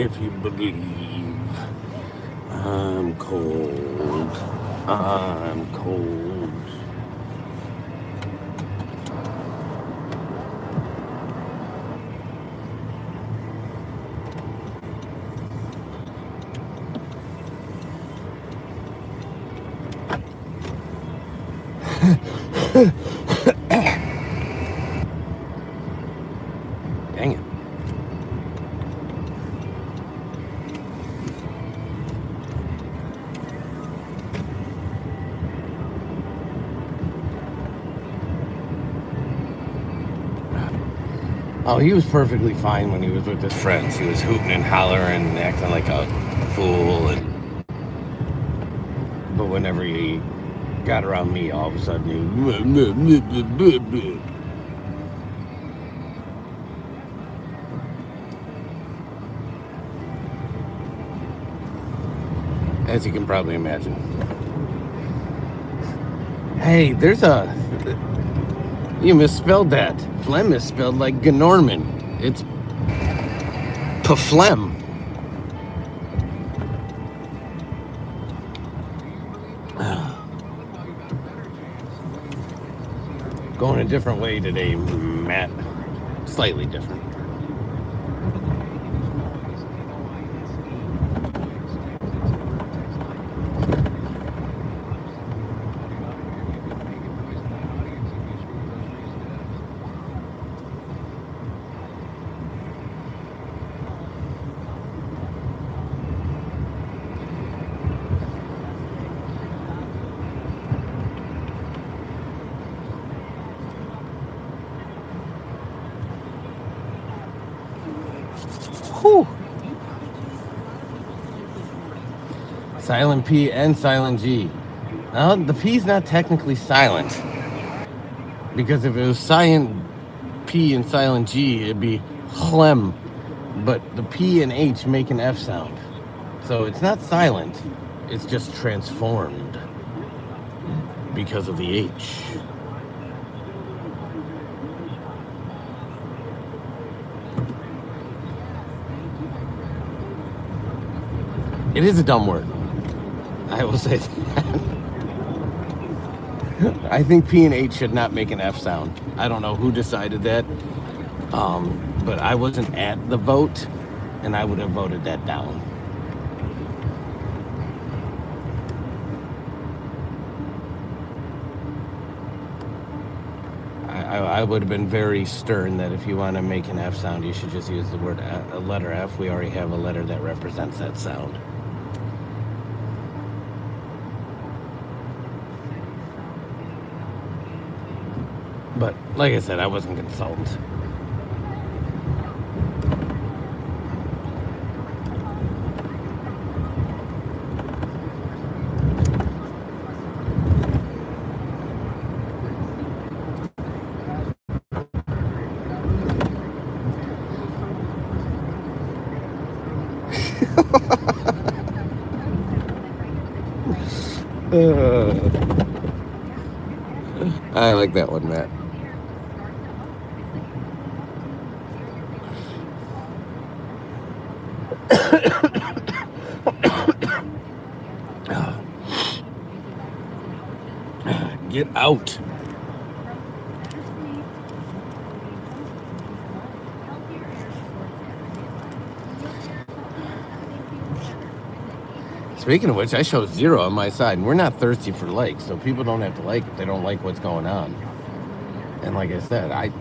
if you believe. I'm cold. I'm cold. Dang it. Oh, he was perfectly fine when he was with his friends. He was hooting and hollering and acting like a fool. But whenever he got around me, all of a sudden he... As you can probably imagine. Hey, there's a... You misspelled that. Phlegm misspelled like Gnorman. It's phlegm. Going a different way today, Matt. Slightly different. Whew. Silent P and silent G. Now, the P's not technically silent. Because if it was silent P and silent G, it'd be phlegm. But the P and H make an F sound. So it's not silent. It's just transformed because of the H. It is a dumb word. I will say that. I think P and H should not make an F sound. I don't know who decided that, but I wasn't at the vote, and I would have voted that down. I would have been very stern that if you want to make an F sound, you should just use the word a letter F. We already have a letter that represents that sound. But like I said, I wasn't consulted. I like that one, Matt. Get out. Speaking of which, I show 0 on my side, and we're not thirsty for likes, so people don't have to like if they don't like what's going on. And like I said, I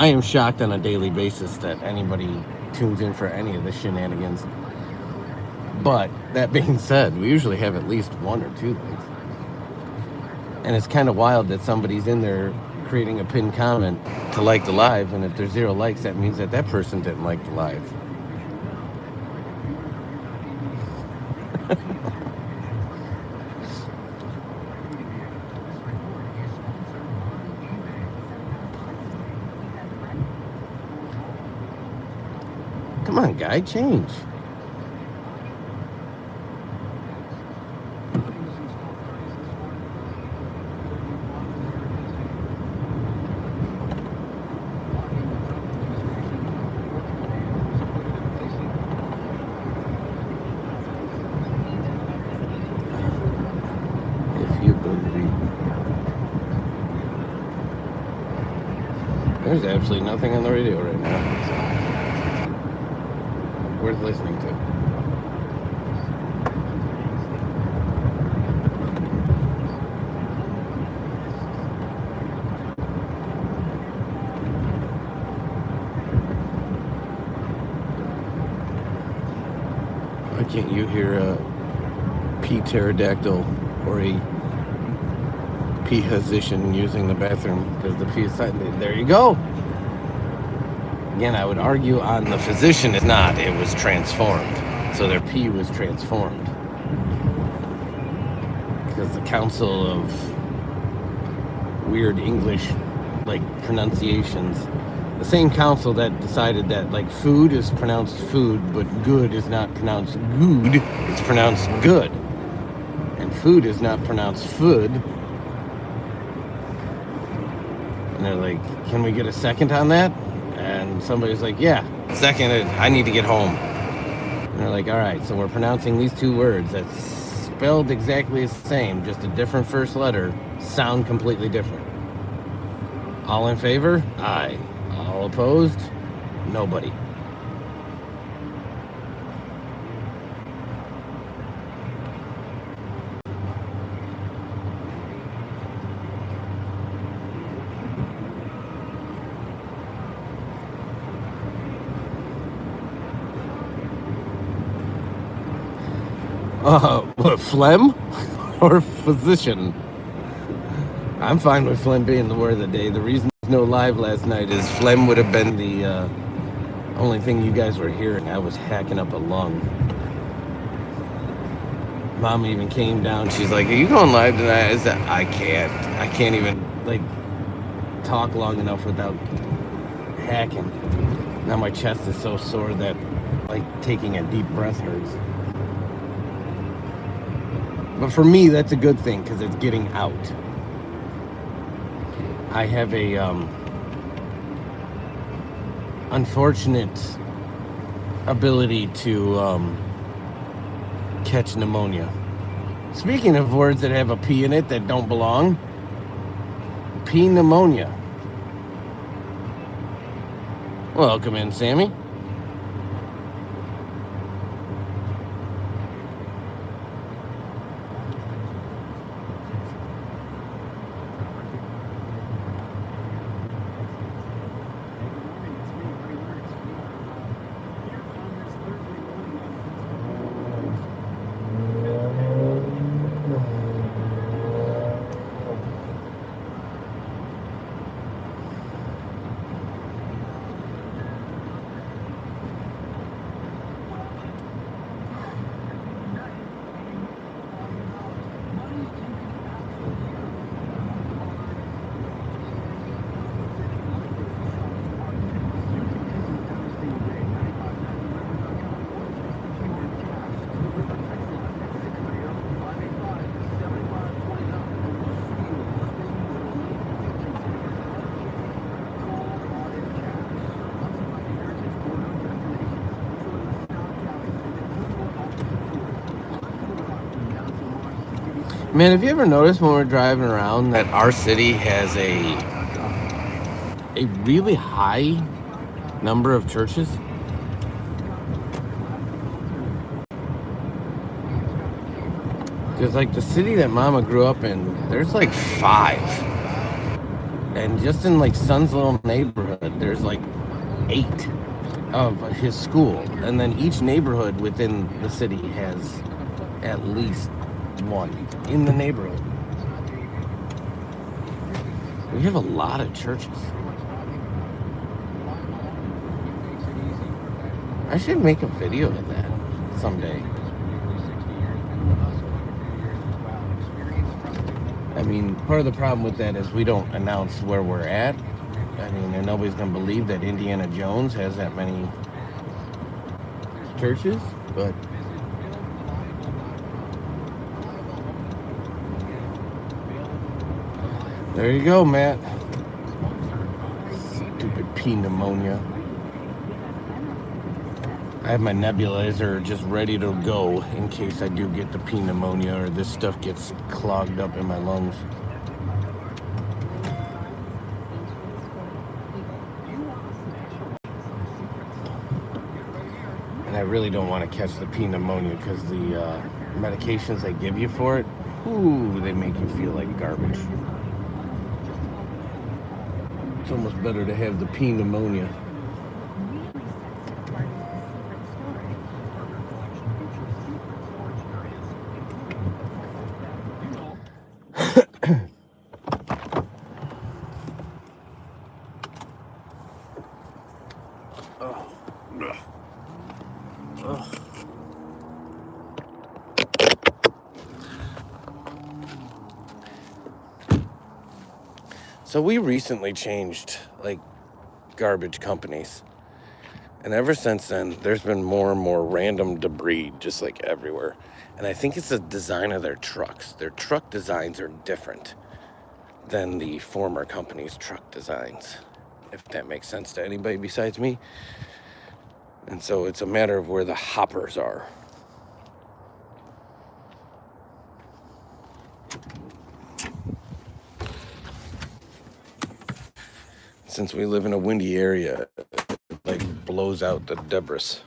am shocked on a daily basis that anybody tunes in for any of the shenanigans. But that being said, we usually have at least 1 or 2 likes. And it's kind of wild that somebody's in there creating a pinned comment to like the live, and if there's 0 likes, that means that that person didn't like the live. Come on, guy, change. There's absolutely nothing on the radio right now worth listening to. Why can't you hear a P pterodactyl or a P physician using the bathroom because the P is silent? There you go. Again, I would argue on the physician is not. It was transformed. So their P was transformed. Because the Council of Weird English, like, pronunciations, the same council that decided that, like, food is pronounced food, but good is not pronounced good, it's pronounced good. And food is not pronounced food. And they're like, can we get a second on that? And somebody's like, yeah, seconded, I need to get home. And they're like, all right, so we're pronouncing these two words that's spelled exactly the same, just a different first letter, sound completely different. All in favor? Aye. All opposed? Nobody. What, phlegm or physician? I'm fine with phlegm being the word of the day. The reason there's no live last night is phlegm would have been the only thing you guys were hearing. I was hacking up a lung. Mom even came down. She's like, are you going live tonight? I said, I can't even, like, talk long enough without hacking. Now my chest is so sore that, like, taking a deep breath hurts. But for me, that's a good thing because it's getting out. I have a unfortunate ability to catch pneumonia. Speaking of words that have a P in it that don't belong, P pneumonia. Welcome in, Sammy. Man, have you ever noticed when we're driving around that our city has a really high number of churches? Because, like, the city that Mama grew up in, there's like 5. And just in, like, Sun's little neighborhood, there's like 8 of his school. And then each neighborhood within the city has at least 1 in the neighborhood. We have a lot of churches. I should make a video of that someday. I mean, part of the problem with that is we don't announce where we're at. I mean, and nobody's going to believe that Indiana Jones has that many churches, but there you go, Matt. Stupid P pneumonia. I have my nebulizer just ready to go in case I do get the P pneumonia or this stuff gets clogged up in my lungs. really don't want to catch the P pneumonia because the medications they give you for it, ooh, they make you feel like garbage. It's almost better to have the P pneumonia. So we recently changed like garbage companies. And ever since then, there's been more and more random debris just like everywhere. And I think it's the design of their trucks. Their truck designs are different than the former company's truck designs, if that makes sense to anybody besides me. And so it's a matter of where the hoppers are. Since we live in a windy area, it like blows out the debris.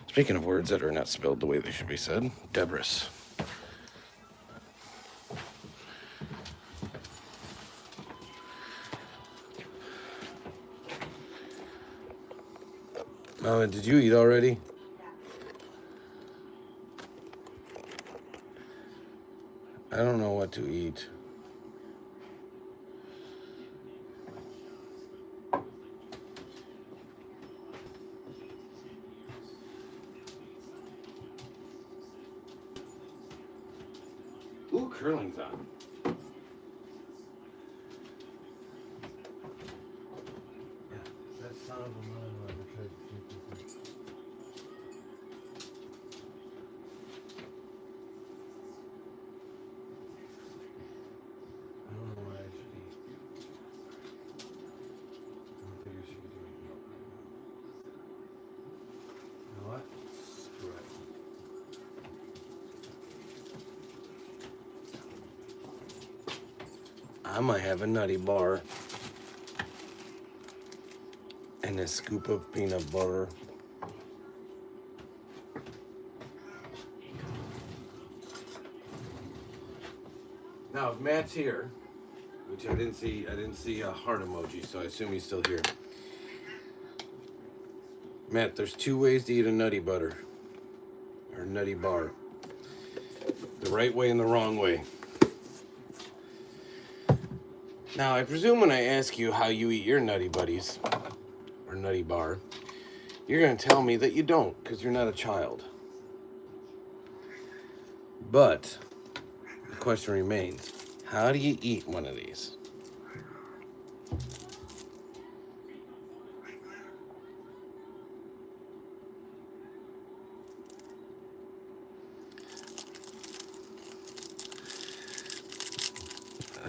Speaking of words that are not spelled the way they should be said, debris. Mama, did you eat already? I don't know what to eat. Ooh, curling's on. Yeah, that son of a mother tried to take this. I don't know what I should eat. I don't think I should be doing milk right now. You know what? Screw it. I might have a nutty bar and a scoop of peanut butter. Now, if Matt's here, which I didn't see a heart emoji, so I assume he's still here. Matt, there's two ways to eat a nutty butter or nutty bar. The right way and the wrong way. Now, I presume when I ask you how you eat your nutty buddies or nutty bar, you're going to tell me that you don't because you're not a child. But the question remains, how do you eat one of these?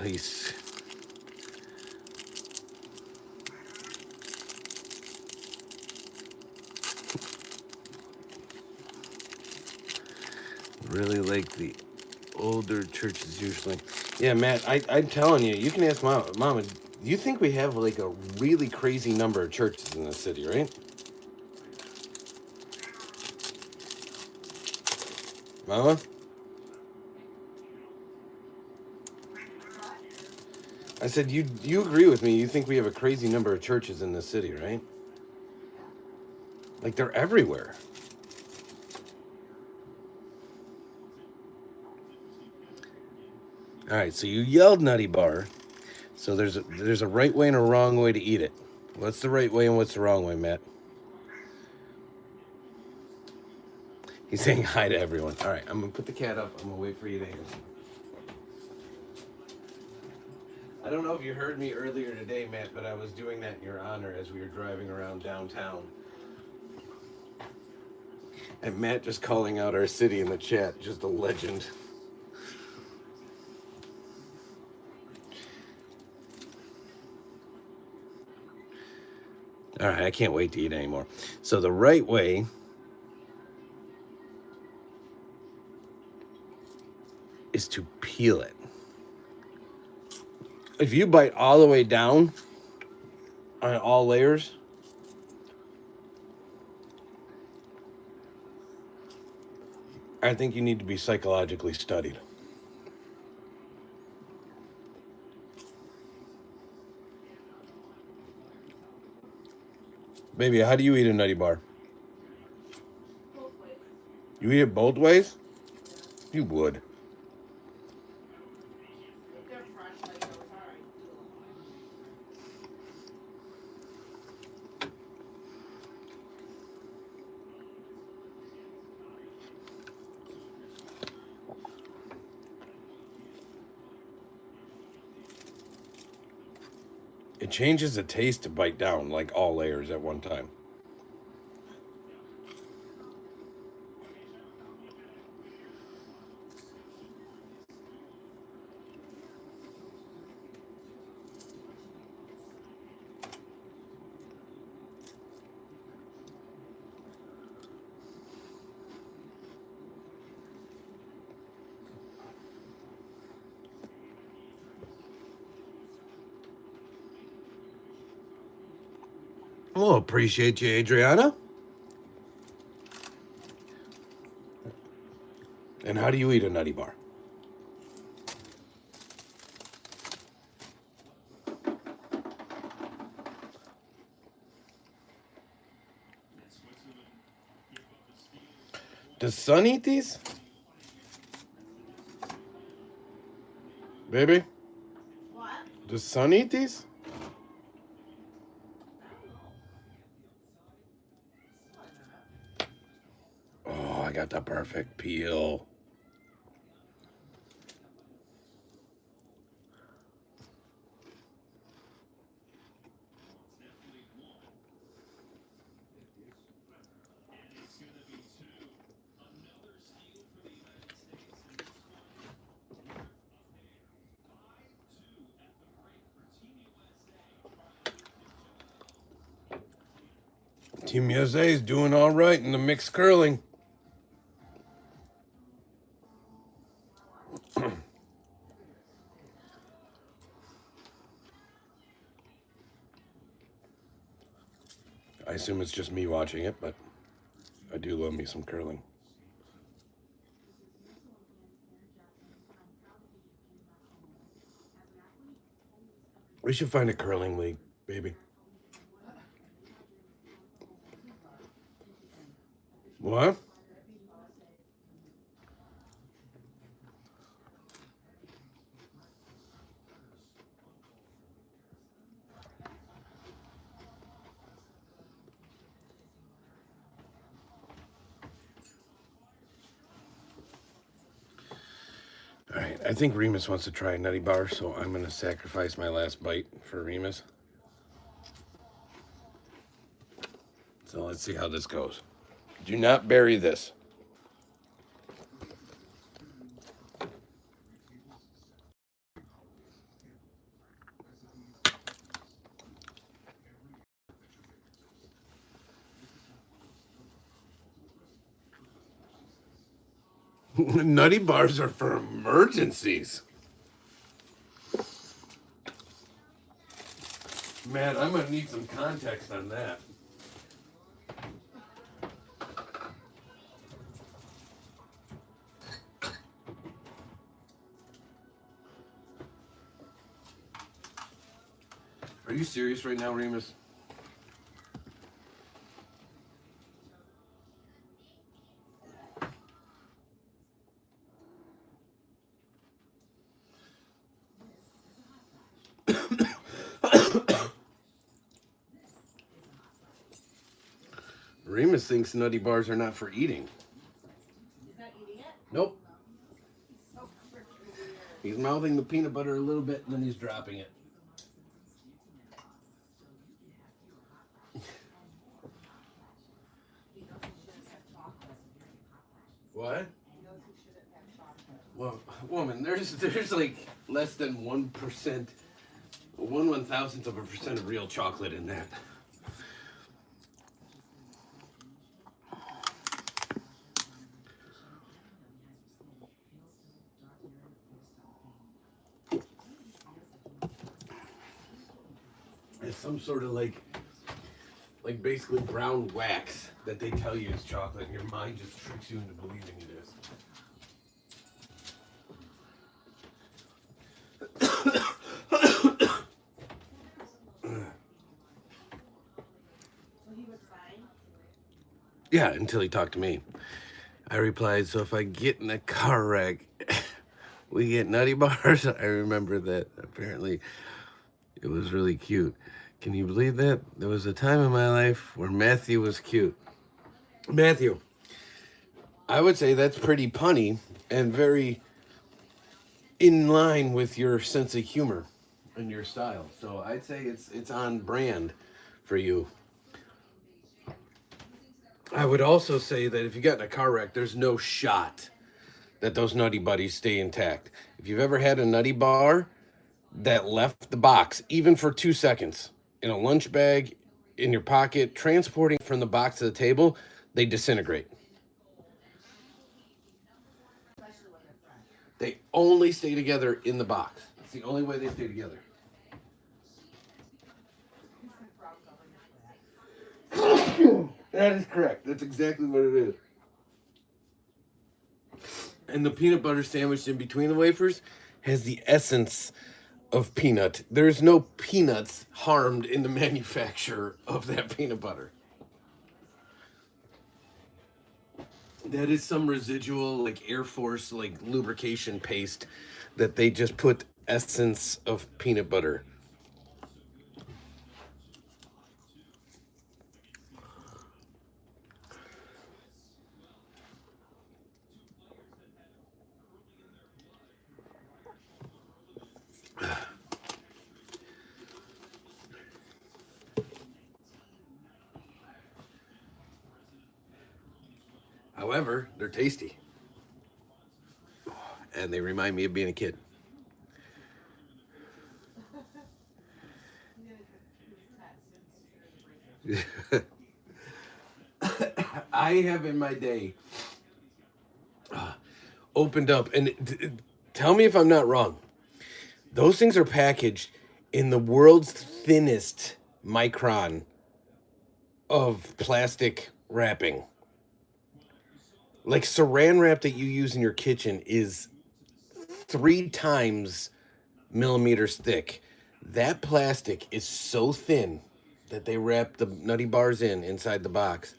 He's really like the older churches usually. Yeah, Matt, I'm telling you, you can ask Mama, you think we have like a really crazy number of churches in the city, right? Mama? I said, you agree with me, you think we have a crazy number of churches in the city, right? Like they're everywhere. All right, so you yelled nutty bar. So there's a right way and a wrong way to eat it. What's the right way and what's the wrong way, Matt? He's saying hi to everyone. All right, I'm gonna put the cat up. I'm gonna wait for you to answer. I don't know if you heard me earlier today, Matt, but I was doing that in your honor as we were driving around downtown. And Matt just calling out our city in the chat, just a legend. All right, I can't wait to eat anymore. So the right way is to peel it. If you bite all the way down on all layers, I think you need to be psychologically studied. Baby, how do you eat a nutty bar? You eat it both ways? You would. It changes the taste to bite down, like all layers at one time. Well, appreciate you, Adriana. And how do you eat a nutty bar? Does Son eat these? Baby? What? Does Son eat these? Oh, I got the perfect peel. Team USA is doing all right in the mixed curling. I assume it's just me watching it, but I do love me some curling. We should find a curling league, baby. What? All right, I think Remus wants to try a nutty bar, so I'm going to sacrifice my last bite for Remus. So let's see how this goes. Do not bury this. Nutty bars are for emergencies. Man, I'm going to need some context on that. Are you serious right now, Remus? Remus thinks nutty bars are not for eating. He's not eating it? Nope. So He's mouthing the peanut butter a little bit and then he's dropping it. What? Well, woman, there's like less than 1%, 1/1000th of a percent of real chocolate in that. It's some sort of like basically brown wax that they tell you is chocolate, and your mind just tricks you into believing it is. Yeah, until he talked to me. I replied, so if I get in a car wreck, we get nutty bars. I remember that apparently it was really cute. Can you believe that? There was a time in my life where Matthew was cute. Matthew, I would say that's pretty punny and very in line with your sense of humor and your style. So I'd say it's on brand for you. I would also say that if you got in a car wreck, there's no shot that those nutty buddies stay intact. If you've ever had a nutty bar that left the box, even for 2 seconds, in a lunch bag, in your pocket, transporting from the box to the table, they disintegrate. They only stay together in the box. It's the only way they stay together. That is correct. That's exactly what it is. And the peanut butter sandwich in between the wafers has the essence of peanut. There's no peanuts harmed in the manufacture of that peanut butter. That is some residual, like Air Force, like lubrication paste that they just put essence of peanut butter. However, they're tasty. And they remind me of being a kid. I have in my day opened up, and tell me if I'm not wrong. Those things are packaged in the world's thinnest micron of plastic wrapping. Like saran wrap that you use in your kitchen is 3 times millimeters thick. That plastic is so thin that they wrap the nutty bars inside the box.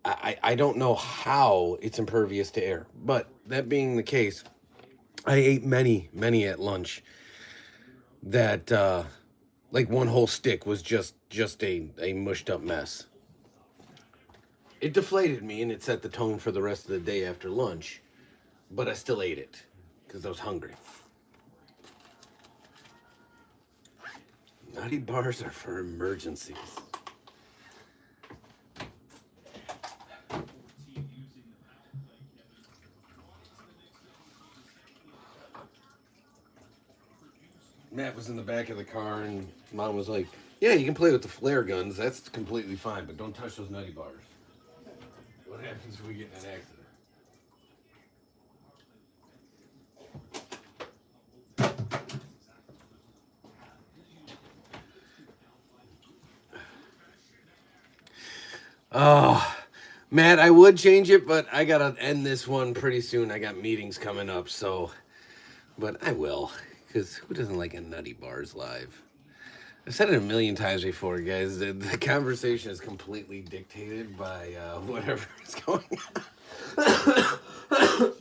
I don't know how it's impervious to air. But that being the case, I ate many at lunch that like one whole stick was just a mushed up mess. It deflated me and it set the tone for the rest of the day after lunch, but I still ate it because I was hungry. Nutty bars are for emergencies. Matt was in the back of the car and Mom was like, yeah, you can play with the flare guns. That's completely fine, but don't touch those nutty bars. What happens if we get in an accident? Oh, Matt, I would change it, but I gotta end this one pretty soon. I got meetings coming up, so, but I will, because who doesn't like a nutty bars live? I've said it a million times before, guys. The conversation is completely dictated by whatever is going on.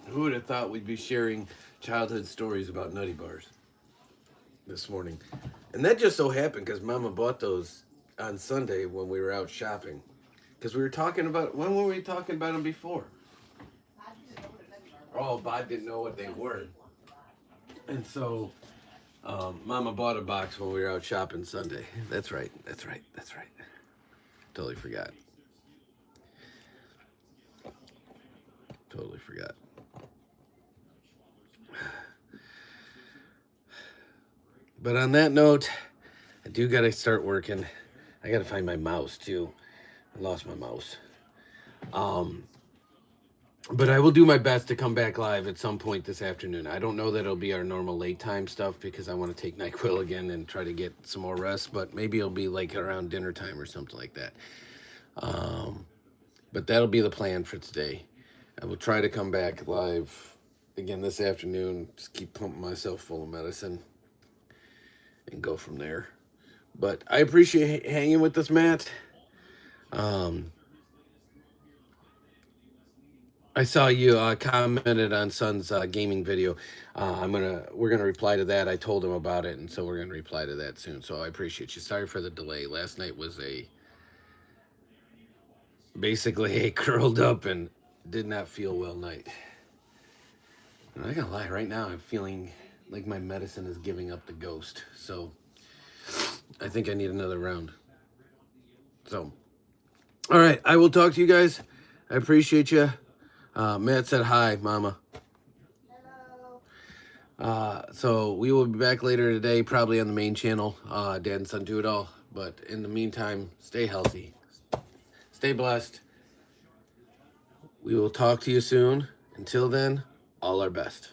Who would have thought we'd be sharing childhood stories about nutty bars this morning? And that just so happened because Mama bought those on Sunday when we were out shopping. Because we were talking about, when were we talking about them before? Oh, Bob didn't know what they were. And so Mama bought a box when we were out shopping Sunday. That's right. Totally forgot. But on that note, I do got to start working. I got to find my mouse too. I lost my mouse. But I will do my best to come back live at some point this afternoon. I don't know that it'll be our normal late time stuff because I want to take NyQuil again and try to get some more rest. But maybe it'll be like around dinner time or something like that. But that'll be the plan for today. I will try to come back live again this afternoon. Just keep pumping myself full of medicine and go from there. But I appreciate hanging with us, Matt. Um, I saw you commented on Son's gaming video. We're gonna reply to that. I told him about it, and so we're gonna reply to that soon. So I appreciate you. Sorry for the delay. Last night was basically a curled up and did not feel well night. I'm not gonna lie. Right now, I'm feeling like my medicine is giving up the ghost. So I think I need another round. So, all right. I will talk to you guys. I appreciate you. Matt said hi, Mama. So we will be back later today, probably on the main channel, Dad and Son Do It All. But in the meantime, stay healthy, stay blessed. We will talk to you soon. Until then, all our best.